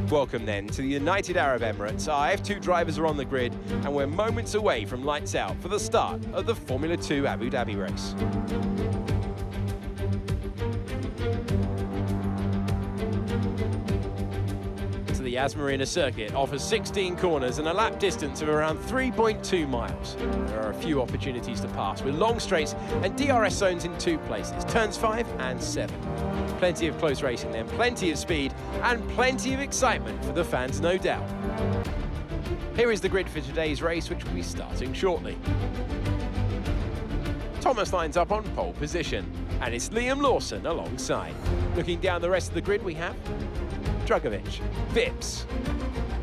Welcome then to the United Arab Emirates. Our F2 drivers are on the grid and we're moments away from lights out for the start of the Formula 2 Abu Dhabi race. The Yas Marina circuit offers 16 corners and a lap distance of around 3.2 miles. There are a few opportunities to pass with long straights and DRS zones in 2 places, turns 5 and 7. Plenty of close racing then, plenty of speed and plenty of excitement for the fans, no doubt. Here is the grid for today's race, which will be starting shortly. Thomas lines up on pole position and it's Liam Lawson alongside. Looking down the rest of the grid we have Drugovic, Vips,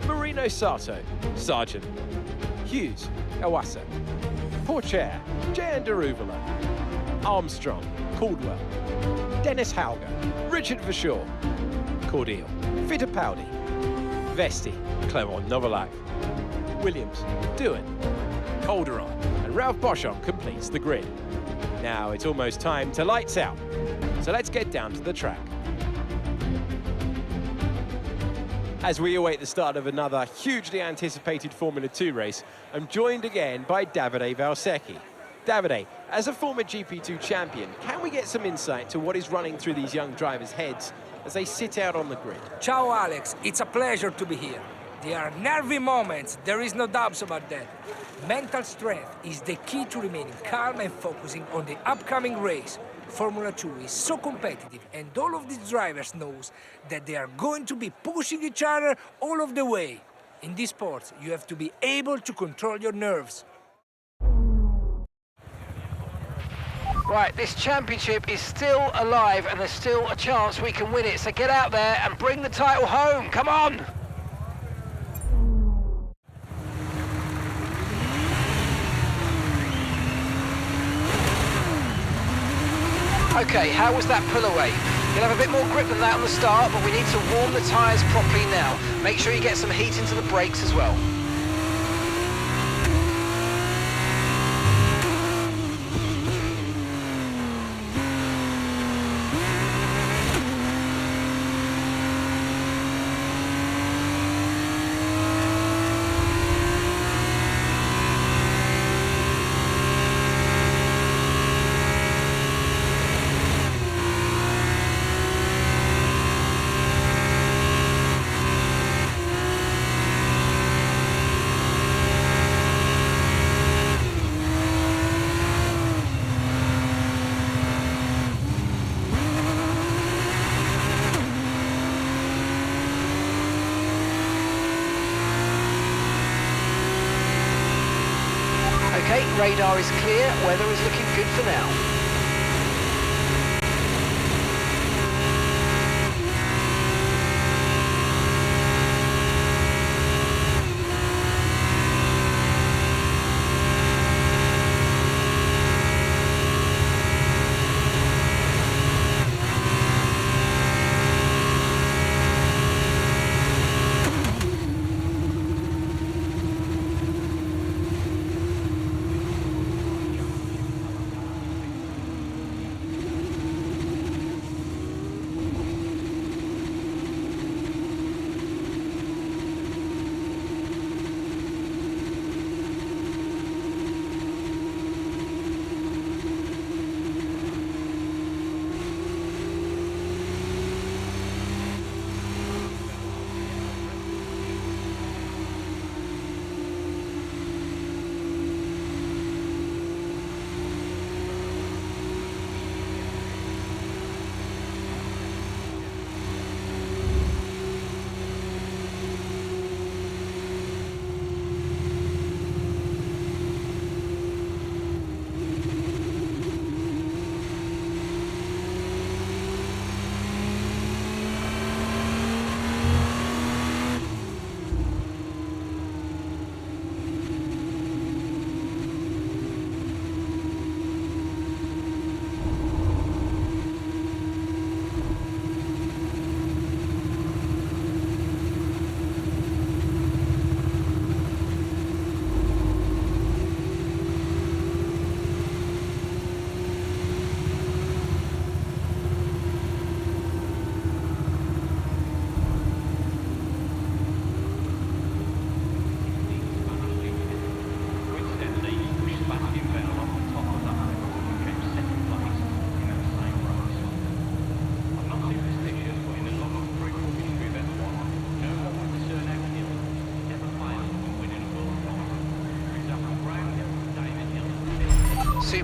Marino Sato, Sargent, Hughes, Iwasa, Pourchaire, Jan Daruvala, Armstrong, Caldwell, Dennis Hauger, Richard Verschoor, Cordial, Fittipaldi, Vesti, Clement Novalak, Williams, Doohan, Calderon, and Ralph Boschon completes the grid. Now it's almost time to lights out, so let's get down to the track. As we await the start of another hugely anticipated Formula 2 race, I'm joined again by Davide Valsecchi. Davide, as a former GP2 champion, can we get some insight to what is running through these young drivers' heads as they sit out on the grid? Ciao Alex, it's a pleasure to be here. There are nervy moments, there is no doubts about that. Mental strength is the key to remaining calm and focusing on the upcoming race. Formula 2 is so competitive and all of these drivers knows that they are going to be pushing each other all of the way. In this sport, you have to be able to control your nerves. Right, this championship is still alive and there's still a chance we can win it, so get out there and bring the title home, come on! Okay, how was that pull away? You'll have a bit more grip than that on the start, but we need to warm the tyres properly now. Make sure you get some heat into the brakes as well. Okay, radar is clear, weather is looking good for now.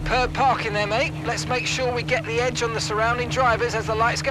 Superb parking there, mate. Let's make sure we get the edge on the surrounding drivers as the lights go.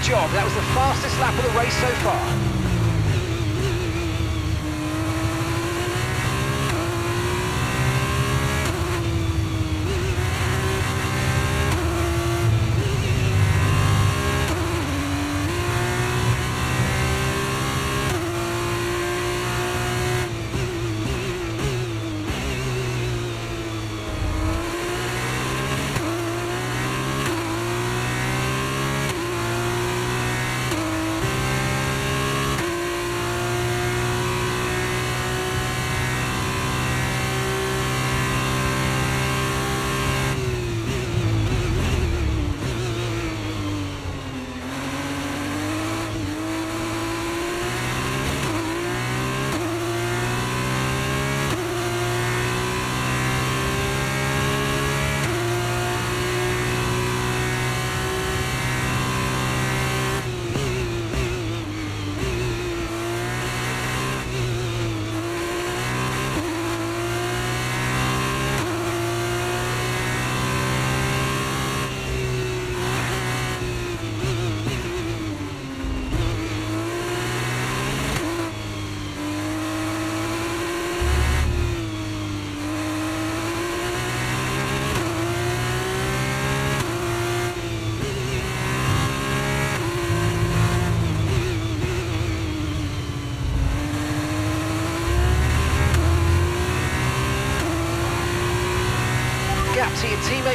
Job. That was the fastest lap of the race so far.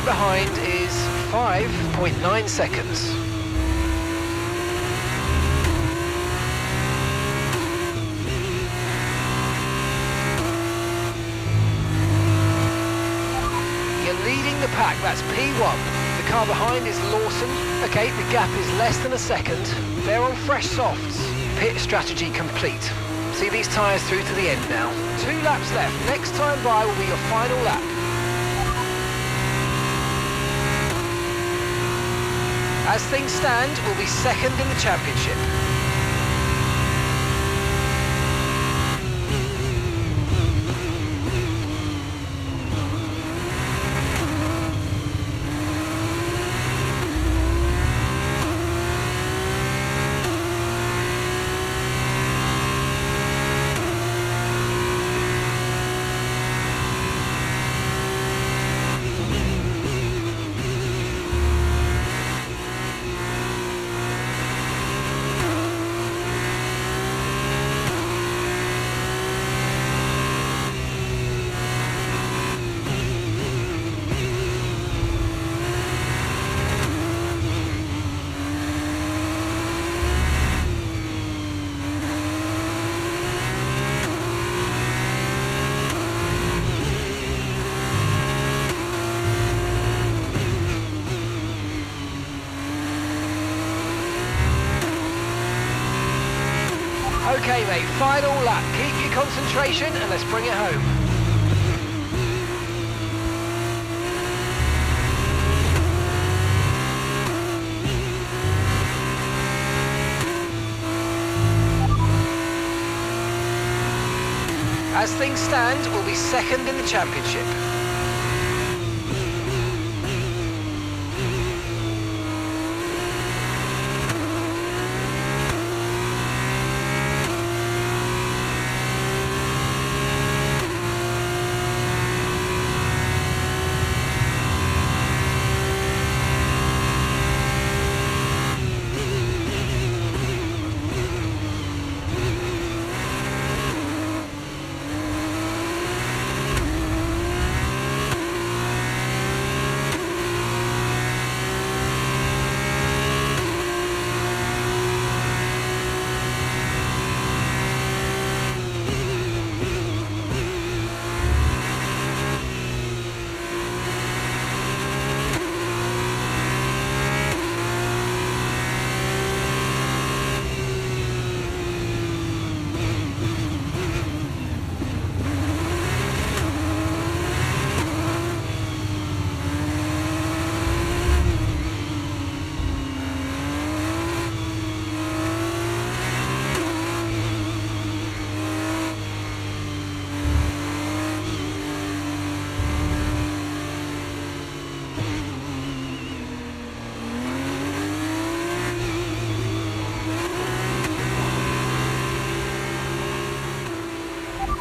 behind is 5.9 seconds. You're leading the pack, that's P1. The car behind is Lawson. Okay, the gap is less than a second. They're on fresh softs. Pit strategy complete. See these tyres through to the end now. 2 laps left. Next time by will be your final lap. As things stand, we'll be second in the championship. Okay mate, final lap. Keep your concentration and let's bring it home. As things stand, we'll be second in the championship.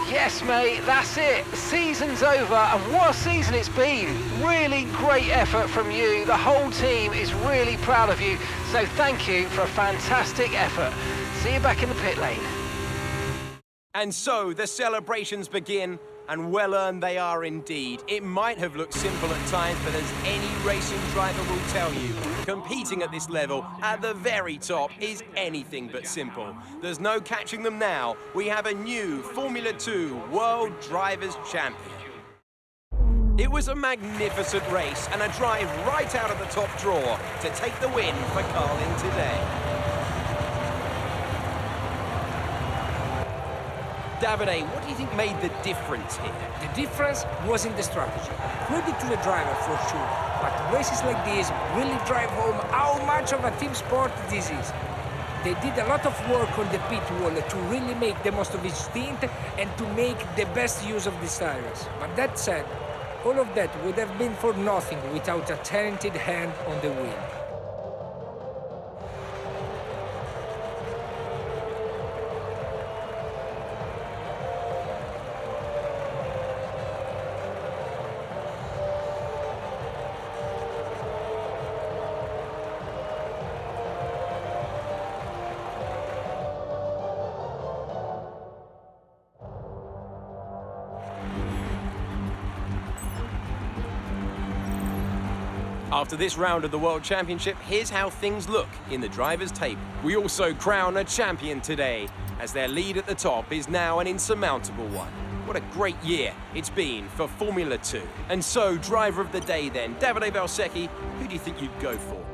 Yes mate, that's it. The season's over and what a season it's been. Really great effort from you. The whole team is really proud of you. So thank you for a fantastic effort. See you back in the pit lane. And so the celebrations begin, and well-earned they are indeed. It might have looked simple at times, but as any racing driver will tell you, competing at this level, at the very top, is anything but simple. There's no catching them now. We have a new Formula 2 World Drivers' Champion. It was a magnificent race and a drive right out of the top drawer to take the win for Carlin today. Davide, what do you think made the difference here? The difference was in the strategy. Credit to the driver for sure, but races like this really drive home how much of a team sport this is. They did a lot of work on the pit wall to really make the most of each stint and to make the best use of these tires. But that said, all of that would have been for nothing without a talented hand on the wheel. After this round of the World Championship, here's how things look in the drivers' table. We also crown a champion today, as their lead at the top is now an insurmountable one. What a great year it's been for Formula 2. And so, driver of the day then, Davide Valsecchi, who do you think you'd go for?